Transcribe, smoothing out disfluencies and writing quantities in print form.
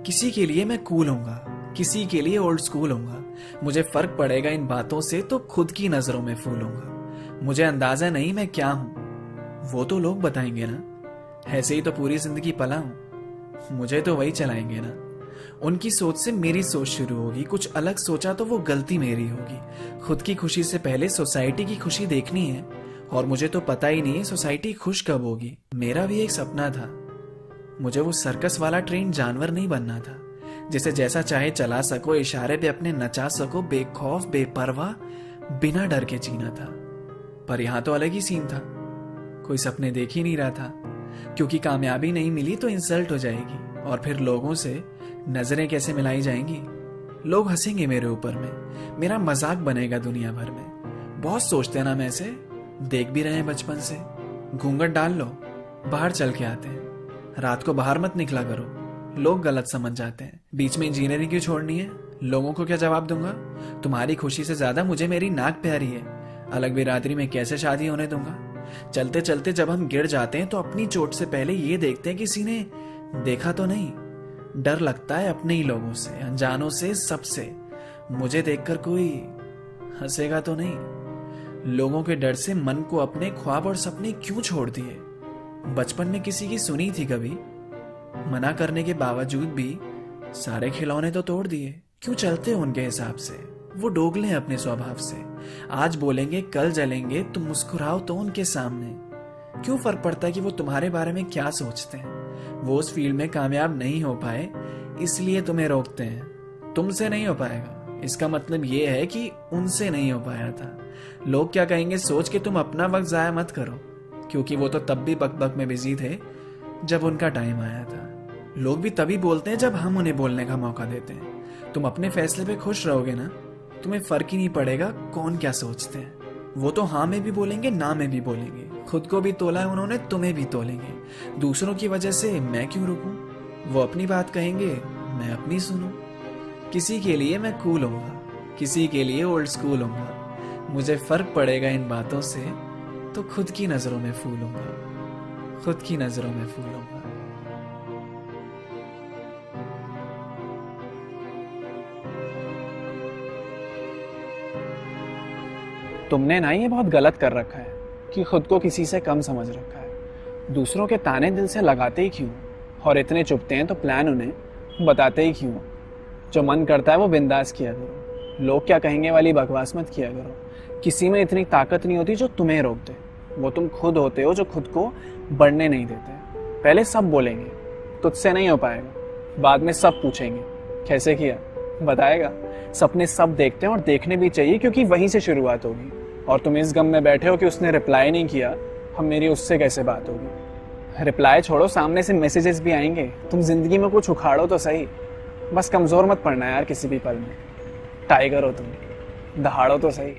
किसी के लिए मैं कूल होऊंगा, किसी के लिए ओल्ड स्कूल होऊंगा। मुझे फर्क पड़ेगा इन बातों से तो खुद की नजरों में फूल होऊंगा। मुझे अंदाजा नहीं मैं क्या हूं, वो तो लोग बताएंगे ना। ऐसे ही तो पूरी जिंदगी पला हूं, मुझे तो वही चलाएंगे ना। उनकी सोच से मेरी सोच शुरू होगी, कुछ अलग सोचा तो वो गलती मेरी होगी। खुद की खुशी से पहले सोसाइटी की खुशी देखनी है, और मुझे तो पता ही नहीं सोसाइटी खुश कब होगी। मेरा भी एक सपना था, मुझे वो सर्कस वाला ट्रेन जानवर नहीं बनना था, जिसे जैसा चाहे चला सको, इशारे पे अपने नचा सको, बेखौफ बेपरवाह बिना डर के जीना था। पर यहां तो अलग ही सीन था, कोई सपने देख ही नहीं रहा था, क्योंकि कामयाबी नहीं मिली तो इंसल्ट हो जाएगी, और फिर लोगों से नजरें कैसे मिलाई जाएंगी। लोग हंसेंगे मेरे ऊपर में, मेरा मजाक बनेगा दुनिया भर में। बहुत सोचते हैं ना, मैं से देख भी रहे हैं बचपन से। घूंघट डाल लो, बाहर चल के आते हैं। रात को बाहर मत निकला करो, लोग गलत समझ जाते हैं। बीच में इंजीनियरिंग क्यों छोड़नी है, लोगों को क्या जवाब दूंगा। तुम्हारी खुशी से ज्यादा मुझे मेरी नाक प्यारी है, अलग बिरादरी में कैसे शादी होने दूंगा। चलते चलते जब हम गिर जाते हैं तो अपनी चोट से पहले ये देखते हैं किसी ने देखा तो नहीं। डर लगता है अपने ही लोगों से, अनजानों से, सबसे। मुझे देखकर कोई हंसेगा तो नहीं। लोगों के डर से मन को अपने ख्वाब और सपने क्यों छोड़ दिए। बचपन में किसी की सुनी थी कभी, मना करने के बावजूद भी सारे खिलौने तो तोड़ दिए। क्यों चलते हो उनके हिसाब से, वो डोगले हैं अपने स्वभाव से। आज बोलेंगे कल जलेंगे, तुम मुस्कुराओ तो उनके सामने। क्यों फर्क पड़ता है कि वो तुम्हारे बारे में क्या सोचते हैं। वो उस फील्ड में कामयाब नहीं हो पाए इसलिए तुम्हें रोकते हैं। तुमसे नहीं हो पाएगा इसका मतलब ये है कि उनसे नहीं हो पाया था। लोग क्या कहेंगे सोच के तुम अपना वक्त जाया मत करो, क्योंकि वो तो तब भी बक में बिजी थे जब उनका टाइम आया था। लोग भी तभी बोलते हैं जब हम उन्हें बोलने का मौका देते हैं। तुम अपने फैसले पे खुश रहोगे ना, तुम्हें फर्क ही नहीं पड़ेगा कौन क्या सोचते हैं। वो तो हाँ में भी बोलेंगे, ना में भी बोलेंगे। खुद को भी तोला है उन्होंने, तुम्हें भी तोलेंगे। दूसरों की वजह से मैं क्यों रुकूं, वो अपनी बात कहेंगे, मैं अपनी सुनूं। किसी के लिए मैं कूल होऊंगा, किसी के लिए ओल्ड स्कूल होऊंगा। मुझे फर्क पड़ेगा इन बातों से तो खुद की नजरों में फूल होऊंगा, खुद की नजरों में फूल होऊंगा। तुमने ना ये बहुत गलत कर रखा है कि खुद को किसी से कम समझ रखा है। दूसरों के ताने दिल से लगाते ही क्यों, और इतने चुपते हैं तो प्लान उन्हें बताते ही क्यों। जो मन करता है वो बिंदास किया करो, लोग क्या कहेंगे वाली बकवास मत किया करो। किसी में इतनी ताकत नहीं होती जो तुम्हें रोक दे, वो तुम खुद होते हो जो खुद को बढ़ने नहीं देते। पहले सब बोलेंगे तुझसे नहीं हो पाएगा, बाद में सब पूछेंगे कैसे किया, बताएगा। सपने सब देखते हैं और देखने भी चाहिए, क्योंकि वहीं से शुरुआत होगी। और तुम इस गम में बैठे हो कि उसने रिप्लाई नहीं किया, हम मेरी उससे कैसे बात होगी। रिप्लाई छोड़ो, सामने से मैसेजेस भी आएंगे। तुम जिंदगी में कुछ उखाड़ो तो सही, बस कमजोर मत पड़ना यार किसी भी पल में। टाइगर हो तुम, दहाड़ो तो सही।